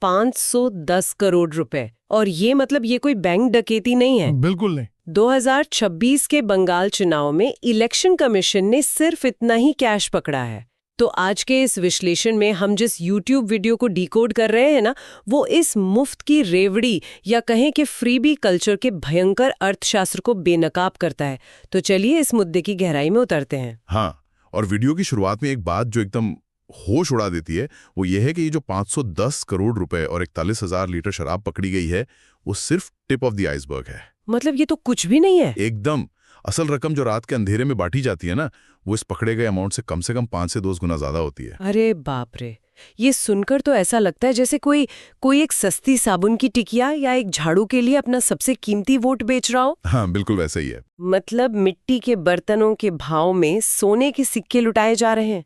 510 करोड़ रुपए। और ये मतलब ये कोई बैंक डकैती नहीं है। बिल्कुल नहीं। 2026 के बंगाल चुनाव में इलेक्शन कमीशन ने सिर्फ इतना ही कैश पकड़ा है। तो आज के इस विश्लेषण में हम जिस YouTube वीडियो को डिकोड कर रहे हैं ना, वो इस मुफ्त की रेवड़ी या कहें कि फ्रीबी कल्चर के भयंकर अर्थशास्त्र को बेनकाब करता है। तो चलिए इस मुद्दे की गहराई में उतरते हैं। हाँ, और वीडियो की शुरुआत में एक बात जो एकदम होश उड़ा देती है वो ये है कि ये जो 510 करोड़ रुपए और 41,000 लीटर शराब पकड़ी गई है वो सिर्फ टिप ऑफ द आइसबर्ग है। मतलब ये तो कुछ भी नहीं है। एकदम। असल रकम जो रात के अंधेरे में बांटी जाती है ना, वो इस पकड़े गए अमाउंट से कम 5 से 10 गुना ज्यादा होती है। अरे बाप रे, ये सुनकर तो ऐसा लगता है जैसे कोई एक सस्ती साबुन की टिकिया या एक झाड़ू के लिए अपना सबसे कीमती वोट बेच रहा हो। हाँ, बिल्कुल वैसा ही है। मतलब मिट्टी के बर्तनों के भाव में सोने के सिक्के लुटाए जा रहे हैं।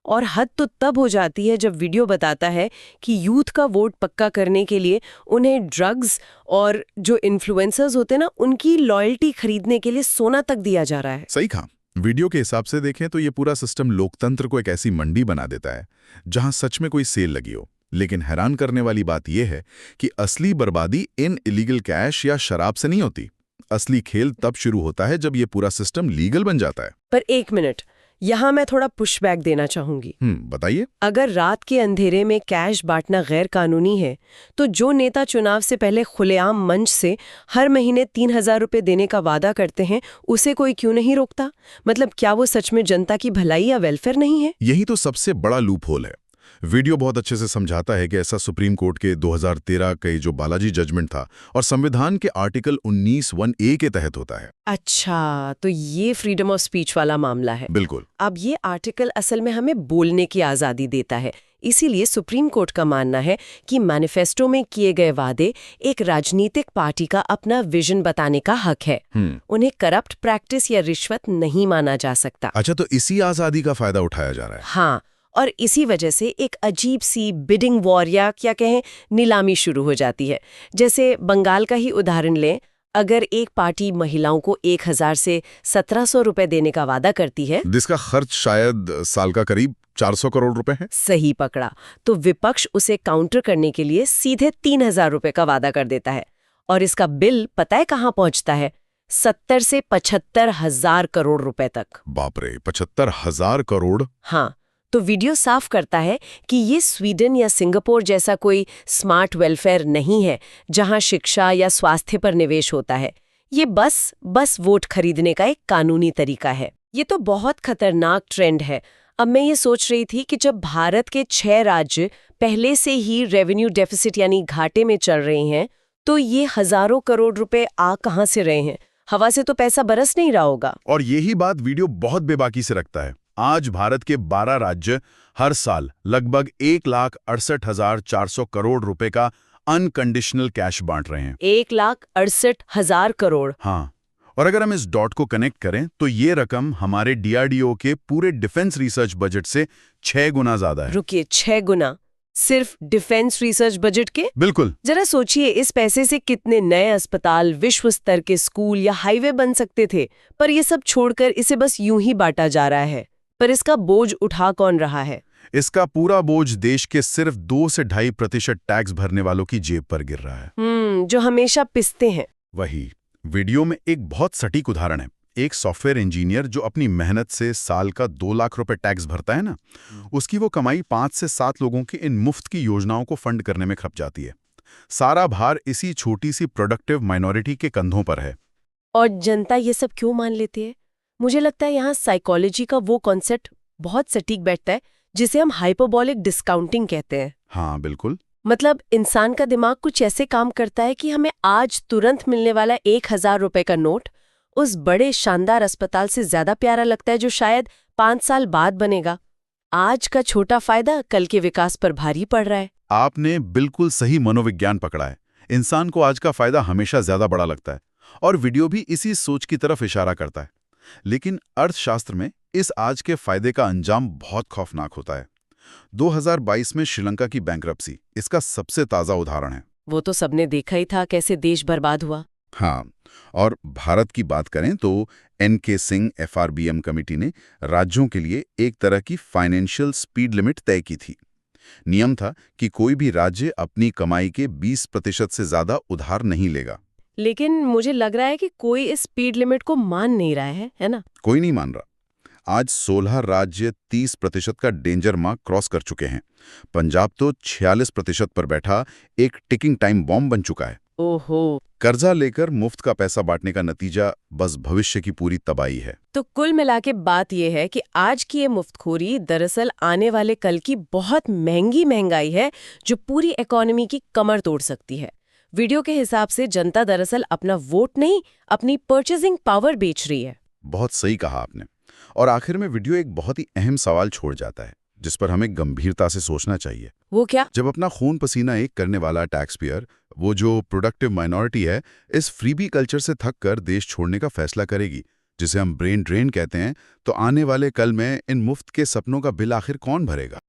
और हद तो तब हो जाती है जब वीडियो बताता है कि यूथ का वोट पक्का करने के लिए उन्हें ड्रग्स और जो इन्फ्लुएंसर्स होते हैं ना, उनकी लॉयल्टी खरीदने के लिए सोना तक दिया जा रहा है। सही कहा। वीडियो के हिसाब से देखें तो ये पूरा सिस्टम लोकतंत्र को एक ऐसी मंडी बना देता है जहां सच में कोई सेल लगी हो। लेकिन हैरान करने वाली बात यह है कि असली बर्बादी इन इलीगल कैश या शराब से नहीं होती। असली खेल तब शुरू होता है जब ये पूरा सिस्टम लीगल बन जाता है। पर एक मिनट, यहाँ मैं थोड़ा पुशबैक देना चाहूंगी। बताइए। अगर रात के अंधेरे में कैश बांटना गैर कानूनी है, तो जो नेता चुनाव से पहले खुलेआम मंच से हर महीने 3,000 रुपए देने का वादा करते हैं, उसे कोई क्यों नहीं रोकता? मतलब क्या वो सच में जनता की भलाई या वेलफेयर नहीं है? यही तो सबसे बड़ा लूप होल है। वीडियो बहुत अच्छे से समझाता है कि ऐसा सुप्रीम कोर्ट के 2013 के जो बालाजी जजमेंट था और संविधान के आर्टिकल 19(1)(a) के तहत होता है। अच्छा, तो ये फ्रीडम ऑफ स्पीच वाला मामला है। बिल्कुल। अब ये आर्टिकल असल में हमें बोलने की आज़ादी देता है। इसीलिए सुप्रीम कोर्ट का मानना है कि मैनिफेस्टो में किए गए वादे एक राजनीतिक पार्टी का अपना विजन बताने का हक है। उन्हें करप्ट प्रैक्टिस या रिश्वत नहीं माना जा सकता। अच्छा, तो इसी आज़ादी का फायदा उठाया जा रहा है। हाँ, और इसी वजह से एक अजीब सी बिडिंग वॉर या क्या कहें नीलामी शुरू हो जाती है। जैसे बंगाल का ही उदाहरण लें, अगर एक पार्टी महिलाओं को 1,000 से 1,700 रुपए देने का वादा करती है, जिसका खर्च शायद साल का करीब 400 करोड़ रुपए है। सही पकड़ा, तो विपक्ष उसे काउंटर करने के लिए सीधे 3,000 रुपए का वादा कर देता है। और इसका बिल पता है कहाँ पहुंचता है? 70 से 75,000 करोड़ रुपए तक। बाप रे, 75,000 करोड़। हाँ, तो वीडियो साफ करता है कि ये स्वीडन या सिंगापुर जैसा कोई स्मार्ट वेलफेयर नहीं है जहां शिक्षा या स्वास्थ्य पर निवेश होता है। ये बस वोट खरीदने का एक कानूनी तरीका है। ये तो बहुत खतरनाक ट्रेंड है। अब मैं ये सोच रही थी कि जब भारत के 6 राज्य पहले से ही रेवेन्यू डेफिसिट यानी घाटे में चल रहे हैं, तो ये हजारों करोड़ रुपए आ कहाँ से रहे हैं? हवा से तो पैसा बरस नहीं रहा होगा। और यही बात वीडियो बहुत बेबाकी से रखता है। आज भारत के 12 राज्य हर साल लगभग 1,68,400 करोड़ रुपए का अनकंडीशनल कैश बांट रहे हैं। 1,68,000 करोड़। हाँ, और अगर हम इस डॉट को कनेक्ट करें तो ये रकम हमारे DRDO के पूरे डिफेंस रिसर्च बजट से 6 गुना ज्यादा है। रुकिए, 6 गुना? सिर्फ डिफेंस रिसर्च बजट के? बिल्कुल। जरा सोचिए, इस पैसे से कितने नए अस्पताल, विश्व स्तर के स्कूल या हाईवे बन सकते थे। पर ये सब छोड़कर इसे बस यूं ही बांटा जा रहा है। पर इसका बोझ उठा कौन रहा है? इसका पूरा बोझ देश के सिर्फ 2 से 2.5% टैक्स भरने वालों की जेब पर गिर रहा है। जो हमेशा पिसते हैं। वही। वीडियो में एक बहुत सटीक उदाहरण है। एक सॉफ्टवेयर इंजीनियर जो अपनी मेहनत से साल का 2 लाख रुपए टैक्स भरता है ना, उसकी वो कमाई 5 से 7 लोगों की इन मुफ्त की योजनाओं को फंड करने में खप जाती है। सारा भार इसी छोटी सी प्रोडक्टिव माइनॉरिटी के कंधों पर है। और जनता ये सब क्यों मान लेती है? मुझे लगता है यहाँ साइकोलॉजी का वो कॉन्सेप्ट बहुत सटीक बैठता है जिसे हम हाइपरबॉलिक डिस्काउंटिंग कहते हैं। हाँ, बिल्कुल। मतलब इंसान का दिमाग कुछ ऐसे काम करता है कि हमें आज तुरंत मिलने वाला 1,000 रुपए का नोट उस बड़े शानदार अस्पताल से ज्यादा प्यारा लगता है जो शायद 5 साल बाद बनेगा। आज का छोटा फायदा कल के विकास पर भारी पड़ रहा है। आपने बिल्कुल सही मनोविज्ञान पकड़ा है। इंसान को आज का फायदा हमेशा ज्यादा बड़ा लगता है और वीडियो भी इसी सोच की तरफ इशारा करता है। लेकिन अर्थशास्त्र में इस आज के फायदे का अंजाम बहुत खौफनाक होता है। 2022 में श्रीलंका की बैंकरप्सी इसका सबसे ताजा उदाहरण है। वो तो सबने देखा ही था कैसे देश बर्बाद हुआ। हाँ, और भारत की बात करें तो NK सिंह FRBM कमेटी ने राज्यों के लिए एक तरह की फाइनेंशियल स्पीड लिमिट तय की थी। नियम था कि कोई भी राज्य अपनी कमाई के 20% से ज्यादा उधार नहीं लेगा। लेकिन मुझे लग रहा है कि कोई इस स्पीड लिमिट को मान नहीं रहा है ना? कोई नहीं मान रहा। आज 16 राज्य 30% का डेंजर मार्क क्रॉस कर चुके हैं। पंजाब तो 46% पर बैठा एक टिकिंग टाइम बॉम्ब बन चुका है। ओहो। कर्जा लेकर मुफ्त का पैसा बांटने का नतीजा बस भविष्य की पूरी तबाही है। तो कुल मिला के बात यह है कि आज की ये मुफ्तखोरी दरअसल आने वाले कल की बहुत महंगी महंगाई है जो पूरी इकोनॉमी की कमर तोड़ सकती है। वीडियो के हिसाब से जनता दरअसल अपना वोट नहीं, अपनी परचेजिंग पावर बेच रही है। बहुत सही कहा आपने। और आखिर में वीडियो एक बहुत ही अहम सवाल छोड़ जाता है जिस पर हमें गंभीरता से सोचना चाहिए। वो क्या? जब अपना खून पसीना एक करने वाला टैक्स पेयर, वो जो प्रोडक्टिव माइनॉरिटी है, इस फ्रीबी कल्चर से थक कर देश छोड़ने का फैसला करेगी, जिसे हम ब्रेन ड्रेन कहते हैं, तो आने वाले कल में इन मुफ्त के सपनों का बिल आखिर कौन भरेगा?